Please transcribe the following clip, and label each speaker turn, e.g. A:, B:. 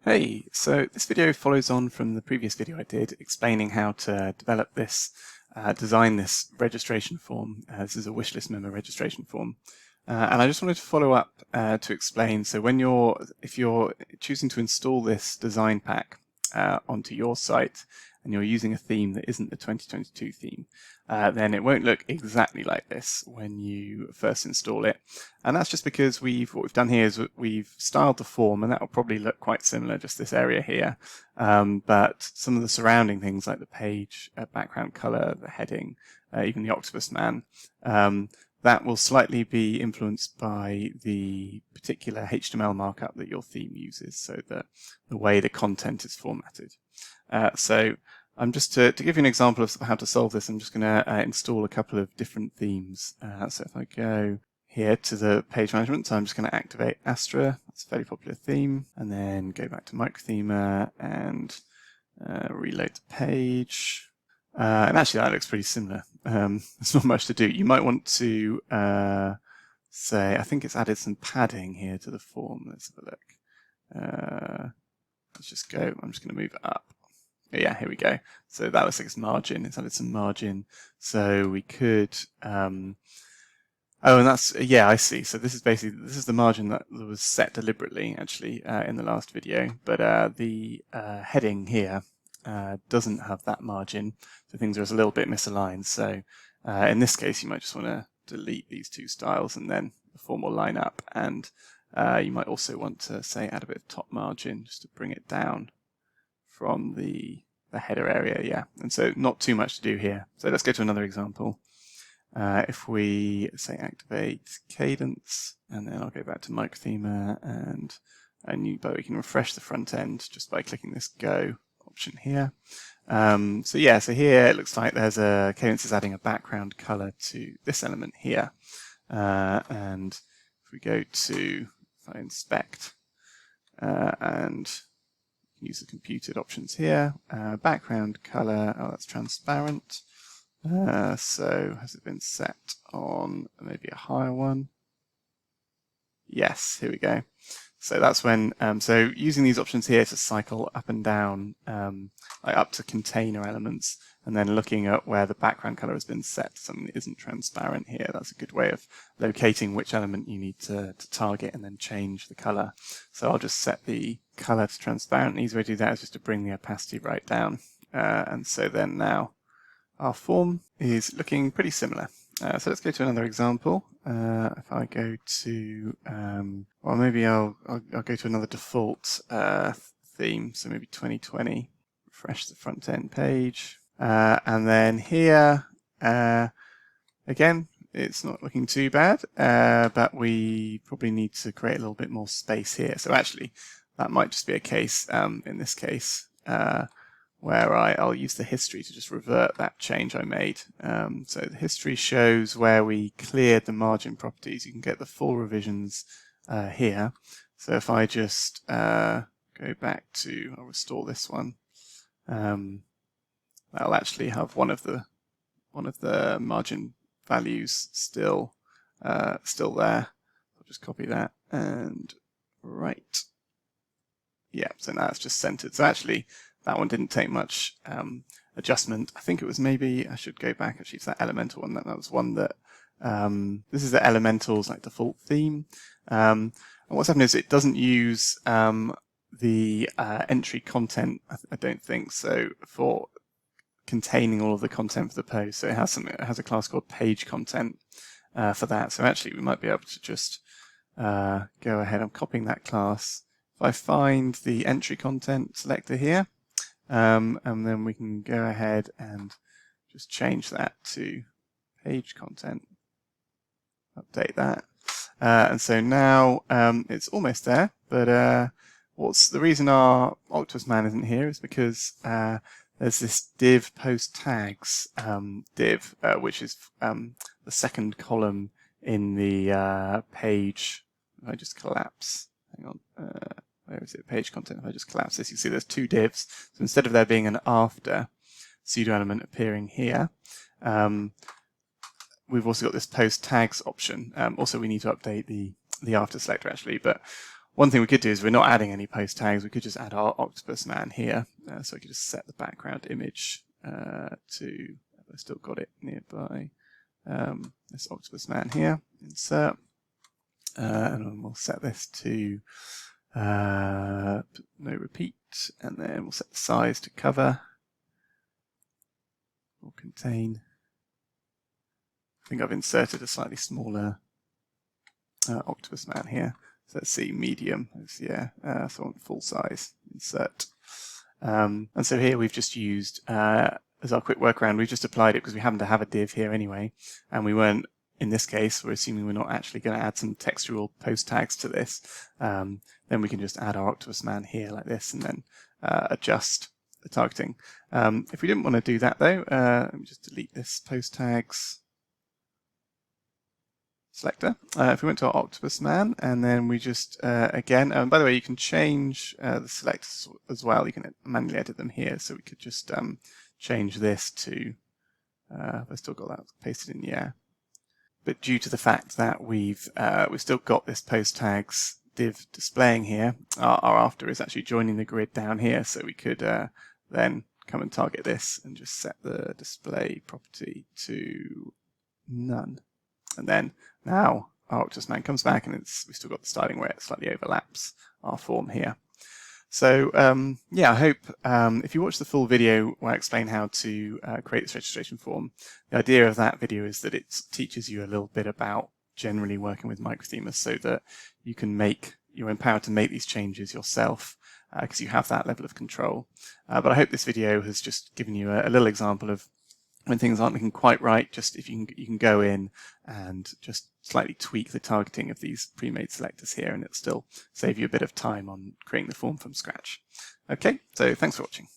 A: Hey, so this video follows on from the previous video I did explaining how to develop this, design this registration form. This is a wishlist member registration form. And I just wanted to follow up to explain, so if you're choosing to install this design pack onto your site and you're using a theme that isn't the 2022 theme, then it won't look exactly like this when you first install it. And that's just because what we've done here is we've styled the form, and that will probably look quite similar, just this area here. But some of the surrounding things like the page, background color, the heading, even the octopus man, that will slightly be influenced by the particular HTML markup that your theme uses, so the way the content is formatted. So I'm just to give you an example of how to solve this, I'm just going to install a couple of different themes. So if I go here to the page management, so I'm just going to activate Astra, that's a fairly popular theme, and then go back to Microthemer and reload the page. And actually that looks pretty similar. There's not much to do. You might want to say, I think it's added some padding here to the form. Let's have a look. Let's just go, I'm just going to move it up. Yeah, here we go. So that looks like it's margin. It's added some margin. So we could, oh, and that's, yeah, I see. So this is the margin that was set deliberately, actually, in the last video. But the heading here doesn't have that margin. So things are a little bit misaligned. So in this case, you might just want to delete these two styles and then the form will line up. And you might also want to, say, add a bit of top margin just to bring it down from the header area, yeah. And so not too much to do here. So let's go to another example. If we say activate cadence, and then I'll go back to Microthemer, but we can refresh the front end just by clicking this go option here. So here it looks like there's cadence is adding a background color to this element here. And if we go to, if I inspect, and use the computed options here. Background color, oh, that's transparent. So has it been set on maybe a higher one? Yes, here we go. So that's when, so using these options here to cycle up and down, up to container elements, and then looking at where the background color has been set to something that isn't transparent here. That's a good way of locating which element you need to target and then change the color. So I'll just set the color to transparent. The easy way to do that is just to bring the opacity right down. And so then now our form is looking pretty similar. So let's go to another example. If I go to, well, maybe I'll go to another default theme, so maybe 2020. Refresh the front end page, and then here, again, it's not looking too bad, but we probably need to create a little bit more space here. So actually, that might just be a case in this case. Where I'll use the history to just revert that change I made. So the history shows where we cleared the margin properties. You can get the full revisions here. So if I just go back to, I'll restore this one. That'll actually have one of the margin values still there. I'll just copy that and right. Yeah, so now it's just centered. So actually, that one didn't take much adjustment. I think it was maybe, I should go back actually to that elemental one. That was one that, this is the elementals like default theme. And what's happened is it doesn't use the entry content, I don't think, so for containing all of the content for the post. So it has a class called page content for that. So actually we might be able to just go ahead. I'm copying that class. If I find the entry content selector here, and then we can go ahead and just change that to page content, update that. And so now it's almost there, but what's the reason our octopus man isn't here is because there's this div post tags div, which is the second column in the page. If I just collapse, hang on. Where is it? Page content. If I just collapse this, you see there's two divs. So instead of there being an after pseudo element appearing here, we've also got this post tags option. Also, we need to update the after selector actually. But
B: One thing we could do is we're not adding any post tags. We could just add our octopus man here. So we could just set the background image to, I've still got it nearby, this octopus man here, insert, and then we'll set this to no repeat, and then we'll set the size to cover or contain. I think I've inserted a slightly smaller octopus man here. So let's see, medium. So I want full size, insert. And so here we've just used, as our quick workaround, we've just applied it because we happen to have a div here anyway. And we weren't, in this case, we're assuming we're not actually going to add some textual post tags to this. Then we can just add our octopus man here like this and then adjust the targeting. If we didn't want to do that though, let me just delete this post tags selector. If we went to our octopus man and then we just again, by the way, you can change the selectors as well. You can manually edit them here, so we could just change this to I've still got that pasted in, yeah. But due to the fact that we've still got this post tags div displaying here, our after is actually joining the grid down here, so we could then come and target this and just set the display property to none. And then now our octopus man comes back and we've still got the styling where it slightly overlaps our form here. So yeah, I hope if you watch the full video where I explain how to create this registration form, the idea of that video is that it teaches you a little bit about generally working with microthemers so that you can you're empowered to make these changes yourself because you have that level of control. But I hope this video has just given you a little example of when things aren't looking quite right, just if you can go in and just slightly tweak the targeting of these pre-made selectors here, and it'll still save you a bit of time on creating the form from scratch. Okay, so thanks for watching.